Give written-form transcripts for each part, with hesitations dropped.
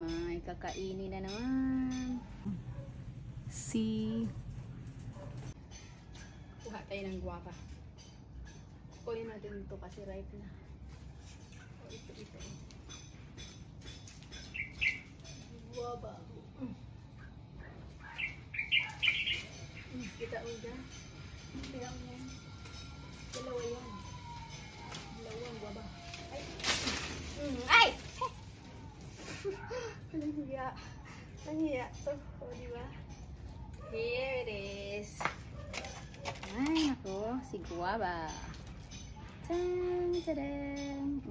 Ay, kakainin na naman. Si kuha tayo ng guava. Kunin natin ito kasi ripe na. Ito. Guava. Kita mo dyan? Kaya mo yan. Dalawa yan. Dalawang guava. Ay! Ay! Anong hiya? Ang hiya to. O, diba? Here it is. Ay, nako. Si guava. Tan, tadam.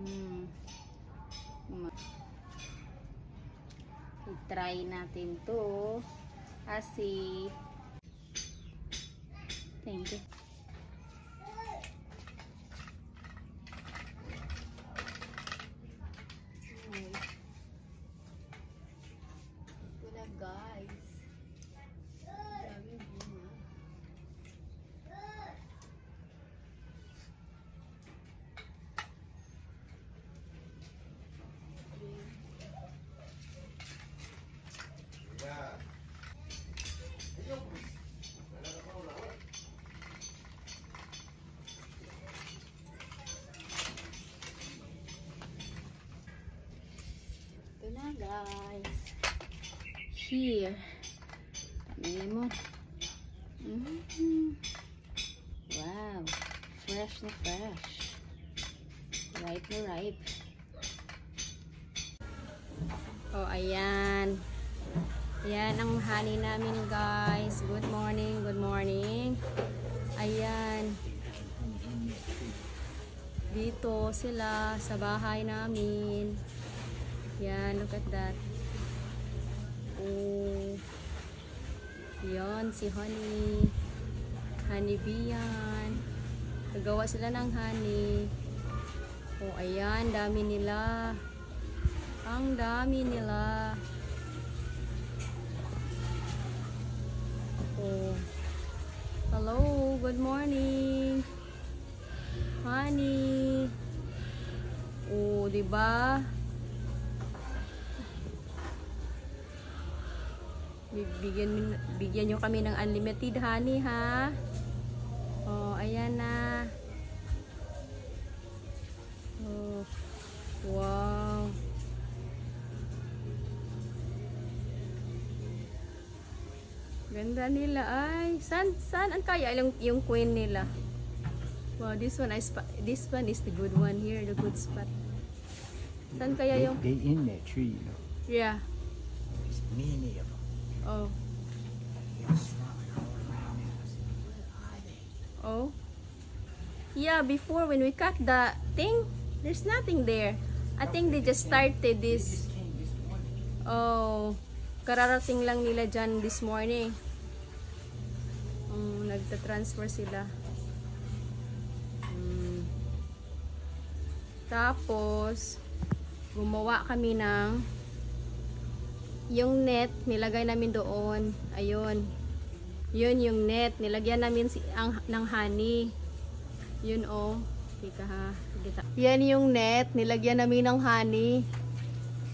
I-try natin to. Kasi thank you. Ito na guys. Daming bunga. Ito na guys. Here. Pamili mo. Wow. Fresh na fresh. Ripe na ripe. Oh, ayan. Ayan ang honey namin guys. Good morning. Good morning. Ayan. Dito sila sa bahay namin. Yan, look at that. Oh. Yan, si honey. Honey bee yan. Nagawa sila ng honey. Oh, ayan, dami nila. Ang dami nila. Oh. Hello, good morning. Honey. Oh, diba? Bigyan nyo kami ng unlimited honey, ha? Oh, ayan na. Oh, wow. Ganda nila ay. Saan ang kaya yung queen nila? Wow, this one is the good one here, the good spot. Saan kaya yung? They in that tree, you know. Yeah. There's many of them. Oh. Oh. Yeah, before when we cut the thing, there's nothing there. I think they just started this. Oh, kararating lang nila dyan this morning. Nagta-transfer sila. Tapos, gumawa kami ng yung net, nilagay namin doon. Ayun. Yun yung net. Nilagyan namin ng honey. Yun oh. Tika ha. Yan yung net. Nilagyan namin ng honey.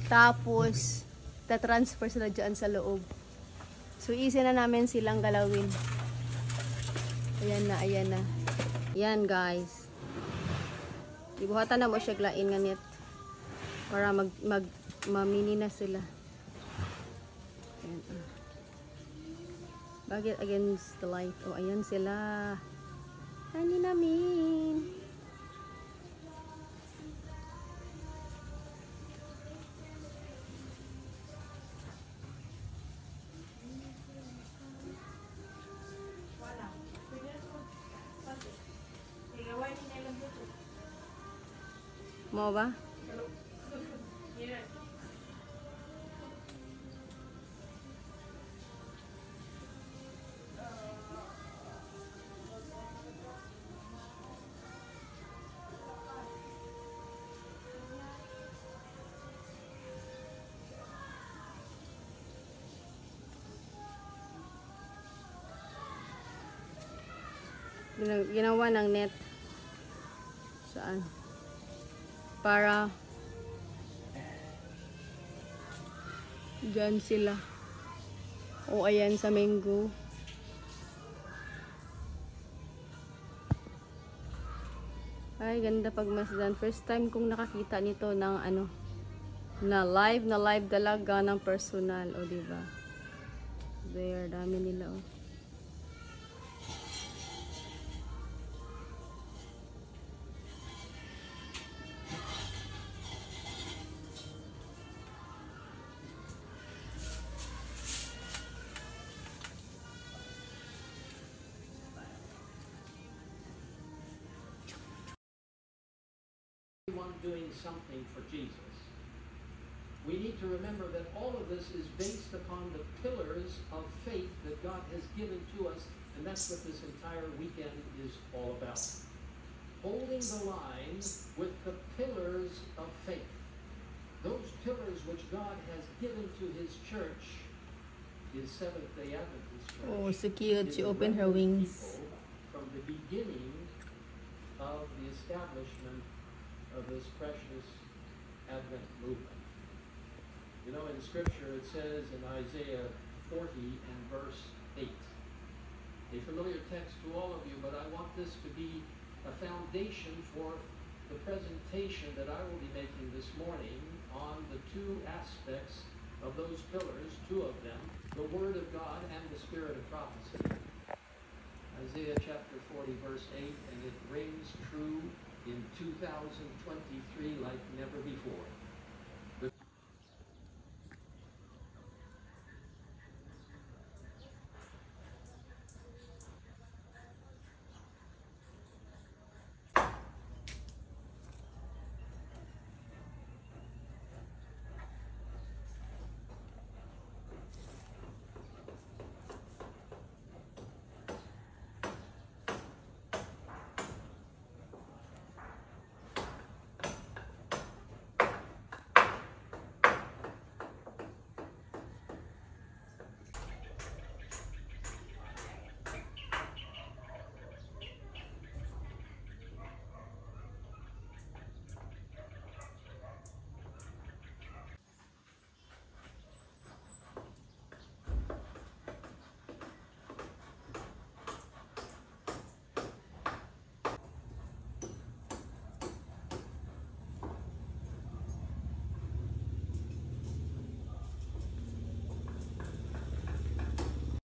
Tapos, ta-transfer sila dyan sa loob. So, easy na namin silang galawin. Ayan na, ayan na. Yan guys. Ibuhatan na mo siya glain nga net. Para mamini na sila. Bakit against the light? Oh, ayan sila. Honey namin. Mau ba? Ginawa ng net. Saan? Para Diyan sila. O ayan sa mango. Ay, ganda pagmasdan. First time kong nakakita nito ng ano, na live talaga ng personal. O, diba? There, dami nila, oh. Everyone doing something for Jesus. We need to remember that all of this is based upon the pillars of faith that God has given to us, and that's what this entire weekend is all about. Holding the line with the pillars of faith. Those pillars which God has given to His church, His Seventh-day Adventist Church. Oh, so cute. is She a opened her remnant wings. people from the beginning of the establishment of this precious Advent movement. You know, in Scripture it says in Isaiah 40 and verse 8, a familiar text to all of you, but I want this to be a foundation for the presentation that I will be making this morning on the two aspects of those pillars, two of them, the Word of God and the Spirit of prophecy. Isaiah chapter 40 verse 8, and it rings true in 2023 like never before.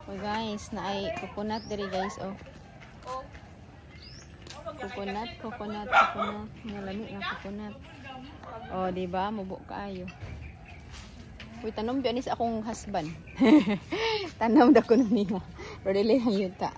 Oh guys, na ay coconut diri guys, oh. Coconut. Nalami na coconut. Oh, di ba? Mubo kaayo. Uy, tanom bianis akong husband. Tanom da ko niya. Pero dili ang yuta.